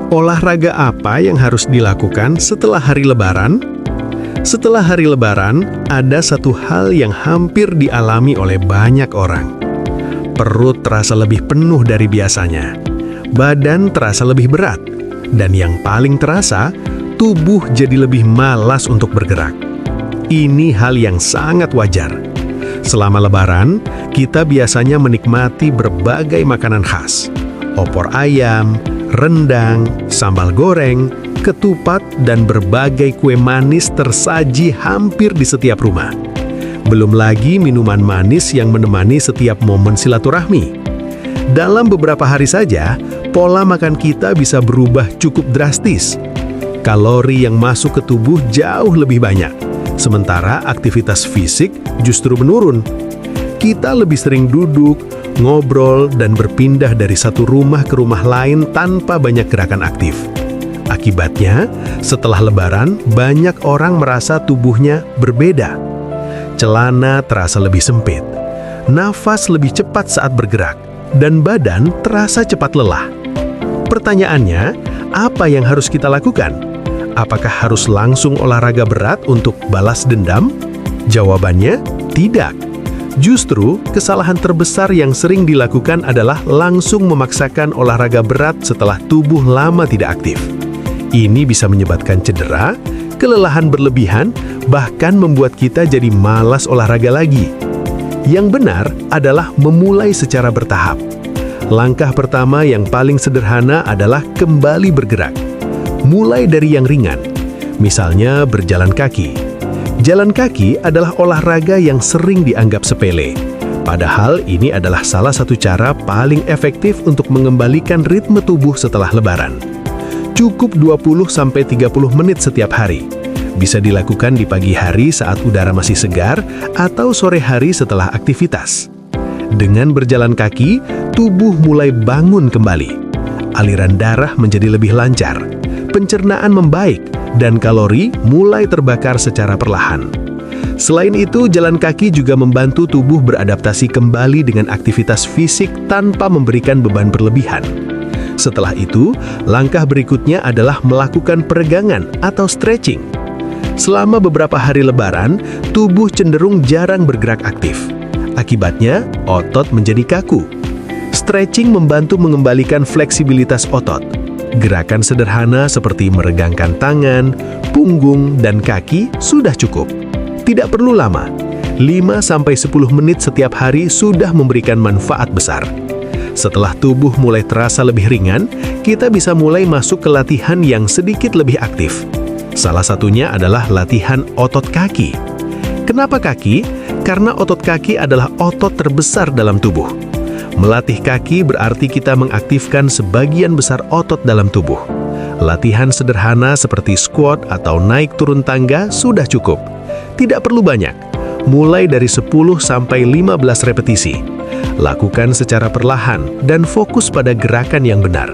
Olahraga apa yang harus dilakukan setelah hari Lebaran? Setelah hari Lebaran, ada satu hal yang hampir dialami oleh banyak orang. Perut terasa lebih penuh dari biasanya, badan terasa lebih berat, dan yang paling terasa, tubuh jadi lebih malas untuk bergerak. Ini hal yang sangat wajar. Selama Lebaran, kita biasanya menikmati berbagai makanan khas. Opor ayam, rendang, sambal goreng, ketupat, dan berbagai kue manis tersaji hampir di setiap rumah. Belum lagi minuman manis yang menemani setiap momen silaturahmi. Dalam beberapa hari saja, pola makan kita bisa berubah cukup drastis. Kalori yang masuk ke tubuh jauh lebih banyak, sementara aktivitas fisik justru menurun. Kita lebih sering duduk, ngobrol, dan berpindah dari satu rumah ke rumah lain tanpa banyak gerakan aktif. Akibatnya, setelah Lebaran, banyak orang merasa tubuhnya berbeda. Celana terasa lebih sempit, nafas lebih cepat saat bergerak, dan badan terasa cepat lelah. Pertanyaannya, apa yang harus kita lakukan? Apakah harus langsung olahraga berat untuk balas dendam? Jawabannya, tidak. Justru, kesalahan terbesar yang sering dilakukan adalah langsung memaksakan olahraga berat setelah tubuh lama tidak aktif. Ini bisa menyebabkan cedera, kelelahan berlebihan, bahkan membuat kita jadi malas olahraga lagi. Yang benar adalah memulai secara bertahap. Langkah pertama yang paling sederhana adalah kembali bergerak. Mulai dari yang ringan, misalnya berjalan kaki. Jalan kaki adalah olahraga yang sering dianggap sepele. Padahal ini adalah salah satu cara paling efektif untuk mengembalikan ritme tubuh setelah Lebaran. Cukup 20-30 menit setiap hari. Bisa dilakukan di pagi hari saat udara masih segar atau sore hari setelah aktivitas. Dengan berjalan kaki, tubuh mulai bangun kembali. Aliran darah menjadi lebih lancar, pencernaan membaik, dan kalori mulai terbakar secara perlahan. Selain itu, jalan kaki juga membantu tubuh beradaptasi kembali dengan aktivitas fisik tanpa memberikan beban berlebihan. Setelah itu, langkah berikutnya adalah melakukan peregangan atau stretching. Selama beberapa hari Lebaran, tubuh cenderung jarang bergerak aktif. Akibatnya, otot menjadi kaku. Stretching membantu mengembalikan fleksibilitas otot. Gerakan sederhana seperti meregangkan tangan, punggung, dan kaki sudah cukup. Tidak perlu lama, 5-10 menit setiap hari sudah memberikan manfaat besar. Setelah tubuh mulai terasa lebih ringan, kita bisa mulai masuk ke latihan yang sedikit lebih aktif. Salah satunya adalah latihan otot kaki. Kenapa kaki? Karena otot kaki adalah otot terbesar dalam tubuh. Melatih kaki berarti kita mengaktifkan sebagian besar otot dalam tubuh. Latihan sederhana seperti squat atau naik turun tangga sudah cukup. Tidak perlu banyak, mulai dari 10-15 repetisi. Lakukan secara perlahan dan fokus pada gerakan yang benar.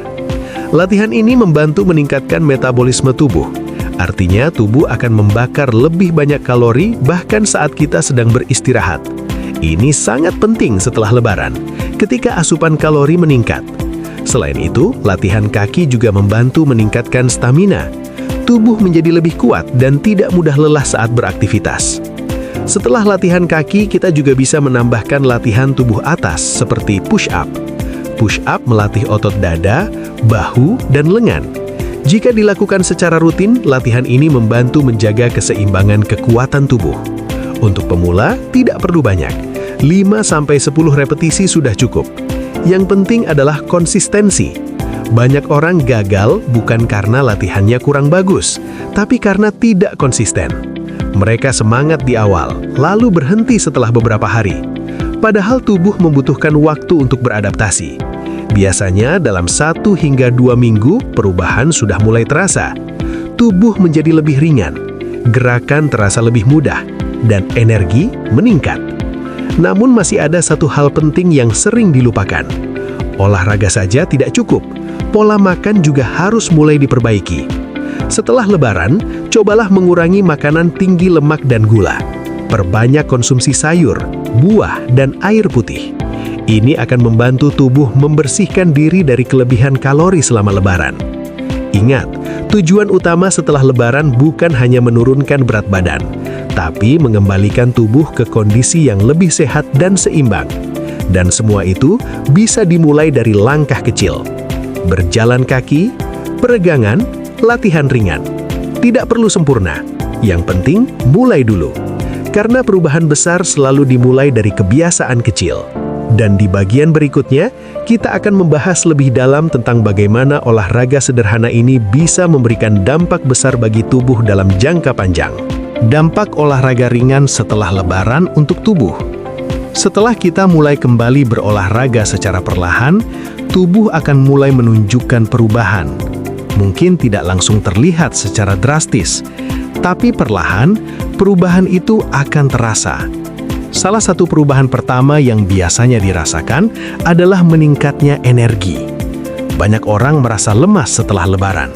Latihan ini membantu meningkatkan metabolisme tubuh. Artinya tubuh akan membakar lebih banyak kalori bahkan saat kita sedang beristirahat. Ini sangat penting setelah Lebaran, ketika asupan kalori meningkat. Selain itu, latihan kaki juga membantu meningkatkan stamina. Tubuh menjadi lebih kuat dan tidak mudah lelah saat beraktivitas. Setelah latihan kaki, kita juga bisa menambahkan latihan tubuh atas seperti push-up. Push-up melatih otot dada, bahu, dan lengan. Jika dilakukan secara rutin, latihan ini membantu menjaga keseimbangan kekuatan tubuh. Untuk pemula, tidak perlu banyak. 5-10 repetisi sudah cukup. Yang penting adalah konsistensi. Banyak orang gagal bukan karena latihannya kurang bagus, tapi karena tidak konsisten. Mereka semangat di awal, lalu berhenti setelah beberapa hari. Padahal tubuh membutuhkan waktu untuk beradaptasi. Biasanya dalam 1 hingga 2 minggu, perubahan sudah mulai terasa. Tubuh menjadi lebih ringan, gerakan terasa lebih mudah, dan energi meningkat. Namun masih ada satu hal penting yang sering dilupakan. Olahraga saja tidak cukup, pola makan juga harus mulai diperbaiki. Setelah Lebaran, cobalah mengurangi makanan tinggi lemak dan gula. Perbanyak konsumsi sayur, buah, dan air putih. Ini akan membantu tubuh membersihkan diri dari kelebihan kalori selama Lebaran. Ingat, tujuan utama setelah Lebaran bukan hanya menurunkan berat badan, tapi mengembalikan tubuh ke kondisi yang lebih sehat dan seimbang. Dan semua itu bisa dimulai dari langkah kecil. Berjalan kaki, peregangan, latihan ringan. Tidak perlu sempurna, yang penting mulai dulu. Karena perubahan besar selalu dimulai dari kebiasaan kecil. Dan di bagian berikutnya, kita akan membahas lebih dalam tentang bagaimana olahraga sederhana ini bisa memberikan dampak besar bagi tubuh dalam jangka panjang. Dampak olahraga ringan setelah Lebaran untuk tubuh. Setelah kita mulai kembali berolahraga secara perlahan, tubuh akan mulai menunjukkan perubahan. Mungkin tidak langsung terlihat secara drastis, tapi perlahan, perubahan itu akan terasa. Salah satu perubahan pertama yang biasanya dirasakan adalah meningkatnya energi. Banyak orang merasa lemas setelah Lebaran.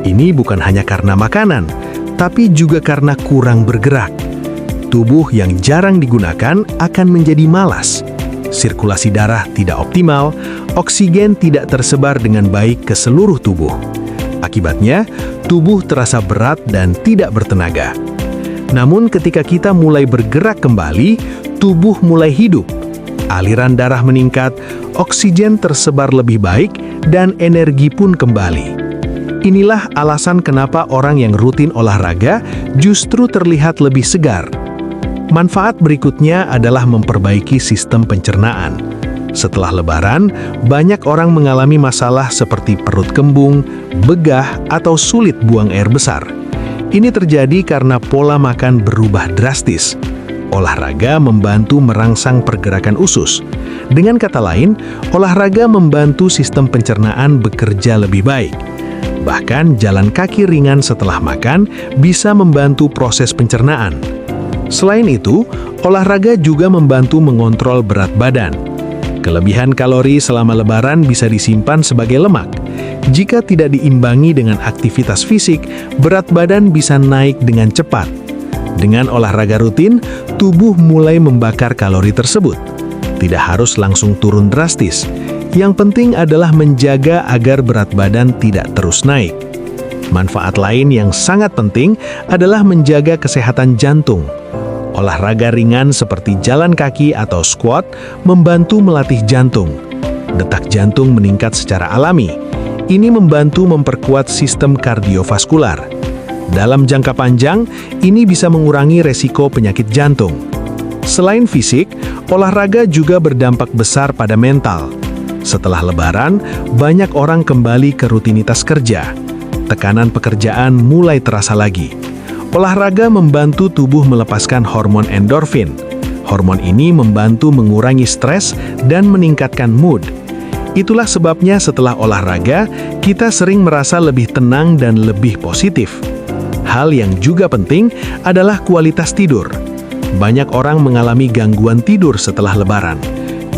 Ini bukan hanya karena makanan, tapi juga karena kurang bergerak. Tubuh yang jarang digunakan akan menjadi malas. Sirkulasi darah tidak optimal, oksigen tidak tersebar dengan baik ke seluruh tubuh. Akibatnya, tubuh terasa berat dan tidak bertenaga. Namun ketika kita mulai bergerak kembali, tubuh mulai hidup. Aliran darah meningkat, oksigen tersebar lebih baik, dan energi pun kembali. Inilah alasan kenapa orang yang rutin olahraga justru terlihat lebih segar. Manfaat berikutnya adalah memperbaiki sistem pencernaan. Setelah Lebaran, banyak orang mengalami masalah seperti perut kembung, begah, atau sulit buang air besar. Ini terjadi karena pola makan berubah drastis. Olahraga membantu merangsang pergerakan usus. Dengan kata lain, olahraga membantu sistem pencernaan bekerja lebih baik. Bahkan jalan kaki ringan setelah makan bisa membantu proses pencernaan. Selain itu, olahraga juga membantu mengontrol berat badan. Kelebihan kalori selama Lebaran bisa disimpan sebagai lemak. Jika tidak diimbangi dengan aktivitas fisik, berat badan bisa naik dengan cepat. Dengan olahraga rutin, tubuh mulai membakar kalori tersebut. Tidak harus langsung turun drastis. Yang penting adalah menjaga agar berat badan tidak terus naik. Manfaat lain yang sangat penting adalah menjaga kesehatan jantung. Olahraga ringan seperti jalan kaki atau squat membantu melatih jantung. Detak jantung meningkat secara alami. Ini membantu memperkuat sistem kardiovaskular. Dalam jangka panjang, ini bisa mengurangi resiko penyakit jantung. Selain fisik, olahraga juga berdampak besar pada mental. Setelah Lebaran, banyak orang kembali ke rutinitas kerja. Tekanan pekerjaan mulai terasa lagi. Olahraga membantu tubuh melepaskan hormon endorfin. Hormon ini membantu mengurangi stres dan meningkatkan mood. Itulah sebabnya setelah olahraga, kita sering merasa lebih tenang dan lebih positif. Hal yang juga penting adalah kualitas tidur. Banyak orang mengalami gangguan tidur setelah Lebaran.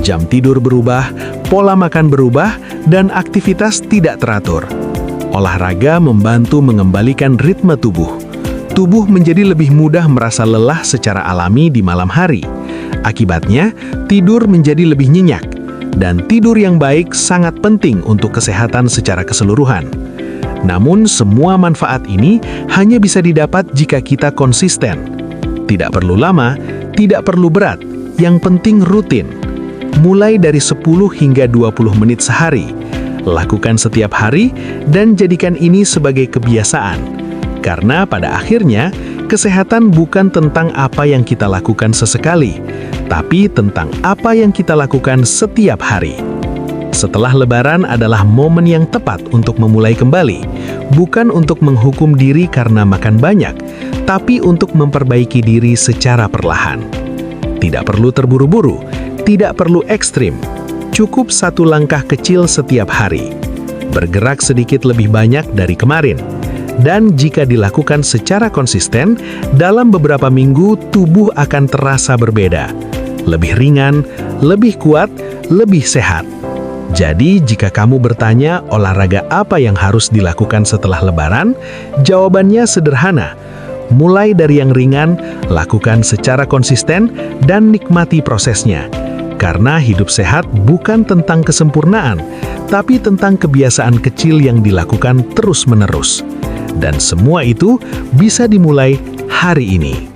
Jam tidur berubah, pola makan berubah, dan aktivitas tidak teratur. Olahraga membantu mengembalikan ritme tubuh. Tubuh menjadi lebih mudah merasa lelah secara alami di malam hari. Akibatnya, tidur menjadi lebih nyenyak. Dan tidur yang baik sangat penting untuk kesehatan secara keseluruhan. Namun, semua manfaat ini hanya bisa didapat jika kita konsisten. Tidak perlu lama, tidak perlu berat, yang penting rutin. Mulai dari 10 hingga 20 menit sehari. Lakukan setiap hari dan jadikan ini sebagai kebiasaan. Karena pada akhirnya, kesehatan bukan tentang apa yang kita lakukan sesekali, tapi tentang apa yang kita lakukan setiap hari. Setelah Lebaran adalah momen yang tepat untuk memulai kembali, bukan untuk menghukum diri karena makan banyak, tapi untuk memperbaiki diri secara perlahan. Tidak perlu terburu-buru, tidak perlu ekstrim, cukup satu langkah kecil setiap hari. Bergerak sedikit lebih banyak dari kemarin. Dan jika dilakukan secara konsisten, dalam beberapa minggu tubuh akan terasa berbeda. Lebih ringan, lebih kuat, lebih sehat. Jadi, jika kamu bertanya olahraga apa yang harus dilakukan setelah Lebaran, jawabannya sederhana. Mulai dari yang ringan, lakukan secara konsisten, dan nikmati prosesnya. Karena hidup sehat bukan tentang kesempurnaan, tapi tentang kebiasaan kecil yang dilakukan terus-menerus. Dan semua itu bisa dimulai hari ini.